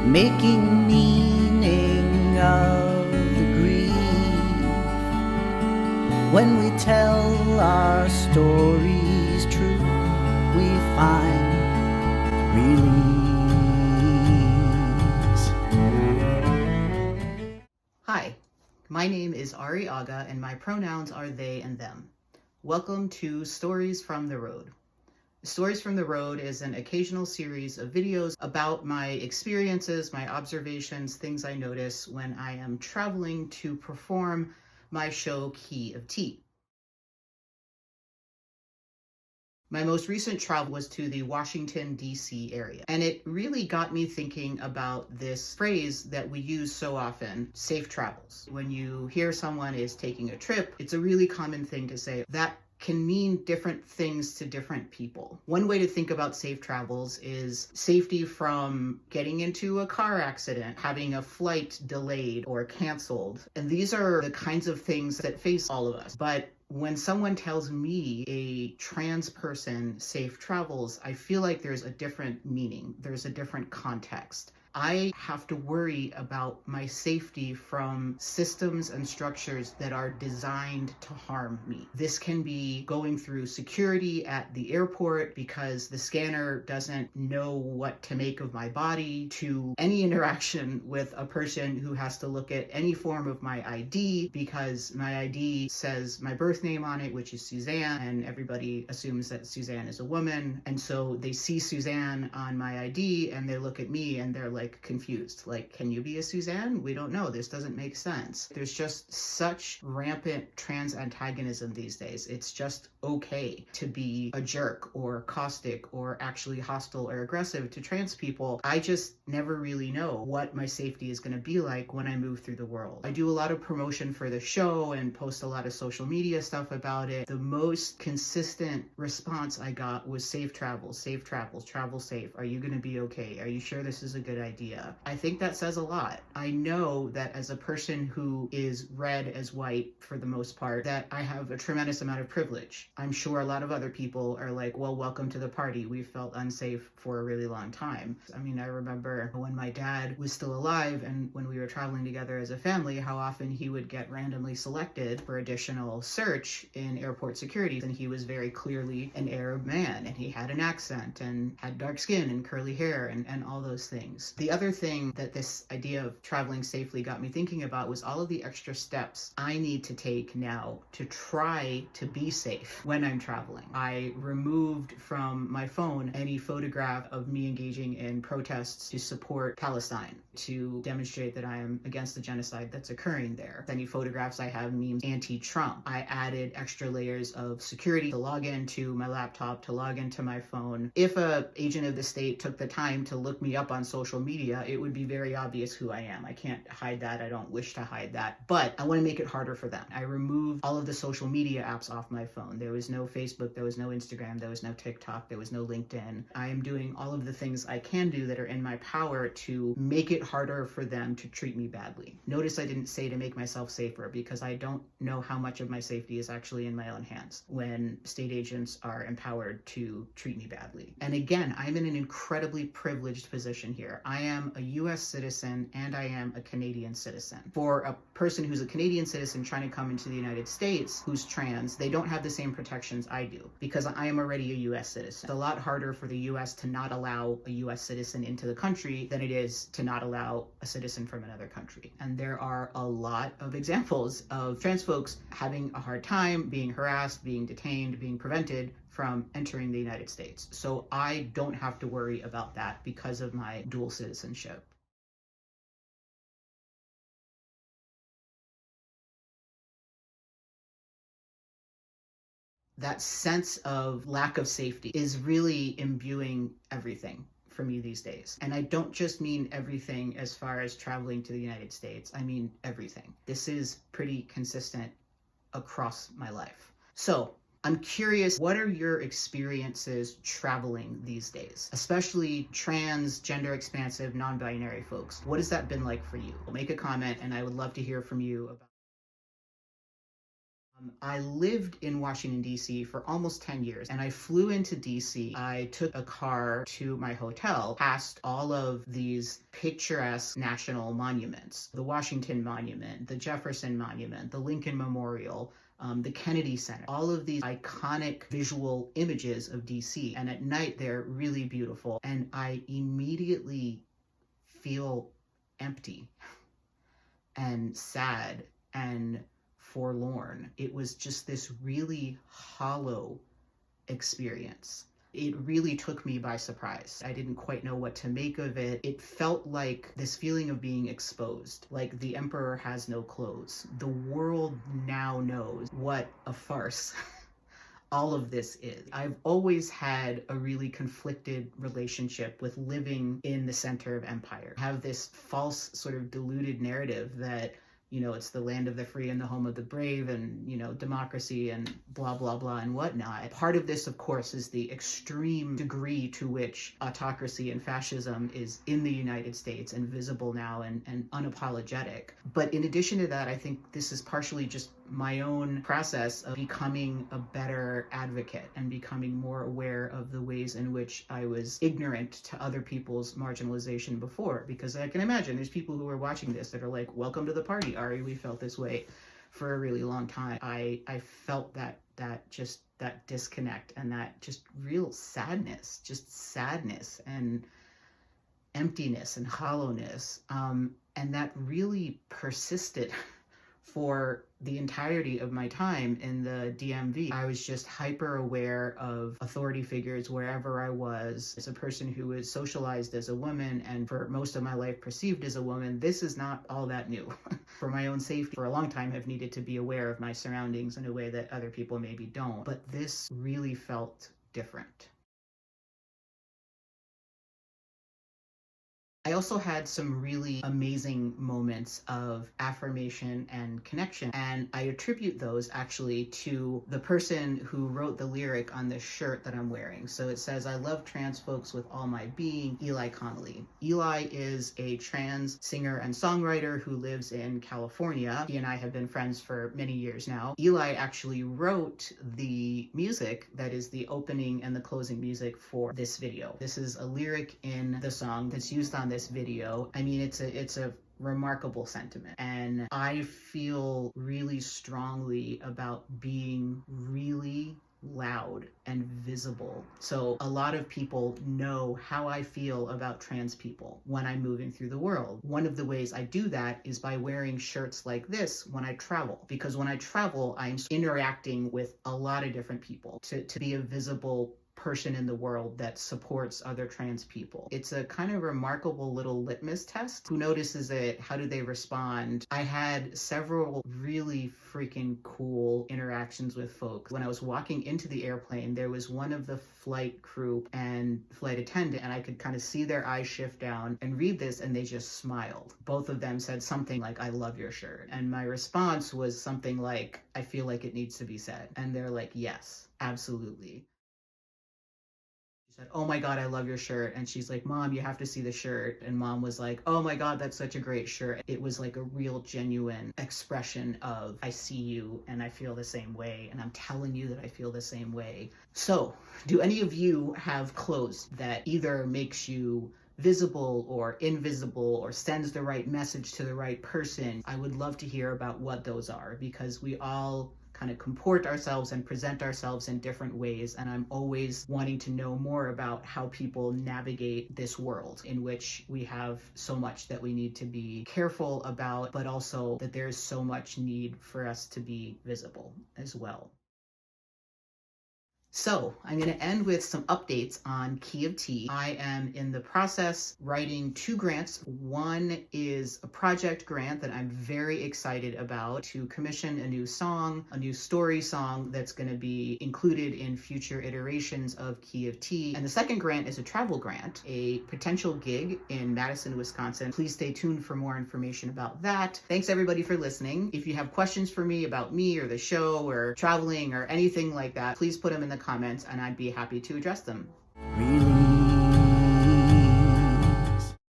making meaning of the grief. When we tell our stories true, we find release. Hi, my name is Ari Aga and my pronouns are they and them. Welcome to Stories from the Road. Stories from the Road is an occasional series of videos about my experiences, my observations, things I notice when I am traveling to perform my show Key of Tea. My most recent travel was to the Washington, D.C. area, and it really got me thinking about this phrase that we use so often, safe travels. When you hear someone is taking a trip, it's a really common thing to say that can mean different things to different people. One way to think about safe travels is safety from getting into a car accident, having a flight delayed or canceled. And these are the kinds of things that face all of us. But when someone tells me, a trans person, safe travels, I feel like there's a different meaning. There's a different context. I have to worry about my safety from systems and structures that are designed to harm me. This can be going through security at the airport because the scanner doesn't know what to make of my body, to any interaction with a person who has to look at any form of my ID because my ID says my birth name on it, which is Suzanne, and everybody assumes that Suzanne is a woman. And so they see Suzanne on my ID and they look at me and they're like confused. Like, can you be a Suzanne? We don't know. This doesn't make sense. There's just such rampant trans antagonism these days. It's just okay to be a jerk or caustic or actually hostile or aggressive to trans people. I just never really know what my safety is going to be like when I move through the world. I do a lot of promotion for the show and post a lot of social media stuff about it. The most consistent response I got was safe travels, travel safe. Are you going to be okay? Are you sure this is a good idea? I think that says a lot. I know that as a person who is read as white for the most part, that I have a tremendous amount of privilege. I'm sure a lot of other people are like, well, welcome to the party. We've felt unsafe for a really long time. I mean, I remember when my dad was still alive and when we were traveling together as a family, how often he would get randomly selected for additional search in airport security. And he was very clearly an Arab man and he had an accent and had dark skin and curly hair and all those things. The other thing that this idea of traveling safely got me thinking about was all of the extra steps I need to take now to try to be safe when I'm traveling. I removed from my phone any photograph of me engaging in protests to support Palestine, to demonstrate that I am against the genocide that's occurring there. Any photographs I have memes anti-Trump. I added extra layers of security to log into my laptop, to log into my phone. If an agent of the state took the time to look me up on social media, it would be very obvious who I am. I can't hide that. I don't wish to hide that, but I want to make it harder for them. I removed all of the social media apps off my phone. There was no Facebook, there was no Instagram, there was no TikTok, there was no LinkedIn. I am doing all of the things I can do that are in my power to make it harder for them to treat me badly. Notice I didn't say to make myself safer because I don't know how much of my safety is actually in my own hands when state agents are empowered to treat me badly. And again, I'm in an incredibly privileged position here. I am a US citizen and I am a Canadian citizen. For a person who's a Canadian citizen trying to come into the United States who's trans, they don't have the same protections I do because I am already a US citizen. It's a lot harder for the US to not allow a US citizen into the country than it is to not allow a citizen from another country. And there are a lot of examples of trans folks having a hard time, being harassed, being detained, being prevented from entering the United States. So I don't have to worry about that because of my dual citizenship. That sense of lack of safety is really imbuing everything for me these days. And I don't just mean everything as far as traveling to the United States. I mean everything. This is pretty consistent across my life. So I'm curious, what are your experiences traveling these days? Especially trans, gender expansive, non-binary folks. What has that been like for you? Make a comment and I would love to hear from you about I lived in Washington, D.C. for almost 10 years, and I flew into D.C. I took a car to my hotel past all of these picturesque national monuments, the Washington Monument, the Jefferson Monument, the Lincoln Memorial, the Kennedy Center, all of these iconic visual images of DC. And at night, they're really beautiful. And I immediately feel empty and sad and forlorn. It was just this really hollow experience. It really took me by surprise. I didn't quite know what to make of it. It felt like this feeling of being exposed, like the emperor has no clothes. The world now knows what a farce all of this is. I've always had a really conflicted relationship with living in the center of empire. I have this false sort of deluded narrative that it's the land of the free and the home of the brave and, democracy and blah, blah, blah and whatnot. Part of this, of course, is the extreme degree to which autocracy and fascism is in the United States and visible now and unapologetic. But in addition to that, I think this is partially just my own process of becoming a better advocate and becoming more aware of the ways in which I was ignorant to other people's marginalization before. Because I can imagine there's people who are watching this that are like, welcome to the party, Ari. We felt this way for a really long time. I felt that disconnect and that just real sadness and emptiness and hollowness. And that really persisted for the entirety of my time in the DMV. I was just hyper aware of authority figures wherever I was. As a person who was socialized as a woman and for most of my life perceived as a woman, this is not all that new. For my own safety, for a long time, I've needed to be aware of my surroundings in a way that other people maybe don't. But this really felt different. I also had some really amazing moments of affirmation and connection, and I attribute those actually to the person who wrote the lyric on this shirt that I'm wearing. So it says, "I love trans folks with all my being, Eli Connolly." Eli is a trans singer and songwriter who lives in California. He and I have been friends for many years now. Eli actually wrote the music that is the opening and the closing music for this video. This is a lyric in the song that's used on this video. I mean, it's a remarkable sentiment, and I feel really strongly about being really loud and visible. So a lot of people know how I feel about trans people when I'm moving through the world. One of the ways I do that is by wearing shirts like this when I travel, because when I travel, I'm interacting with a lot of different people to be a visible person in the world that supports other trans people. It's a kind of remarkable little litmus test. Who notices it? How do they respond? I had several really freaking cool interactions with folks. When I was walking into the airplane, there was one of the flight crew and flight attendant, and I could kind of see their eyes shift down and read this, and they just smiled. Both of them said something like, "I love your shirt." And my response was something like, "I feel like it needs to be said." And they're like, "Yes, absolutely." Said, "Oh my God, I love your shirt." And she's like, "Mom, you have to see the shirt." And Mom was like, "Oh my God, that's such a great shirt." It was like a real genuine expression of, I see you and I feel the same way. And I'm telling you that I feel the same way. So do any of you have clothes that either makes you visible or invisible or sends the right message to the right person? I would love to hear about what those are, because we all kind of comport ourselves and present ourselves in different ways, and I'm always wanting to know more about how people navigate this world in which we have so much that we need to be careful about, but also that there's so much need for us to be visible as well. So I'm going to end with some updates on Key of Tea. I am in the process writing 2 grants. One is a project grant that I'm very excited about to commission a new song, a new story song that's going to be included in future iterations of Key of Tea. And the second grant is a travel grant, a potential gig in Madison, Wisconsin. Please stay tuned for more information about that. Thanks everybody for listening. If you have questions for me about me or the show or traveling or anything like that, please put them in the comments and I'd be happy to address them. Really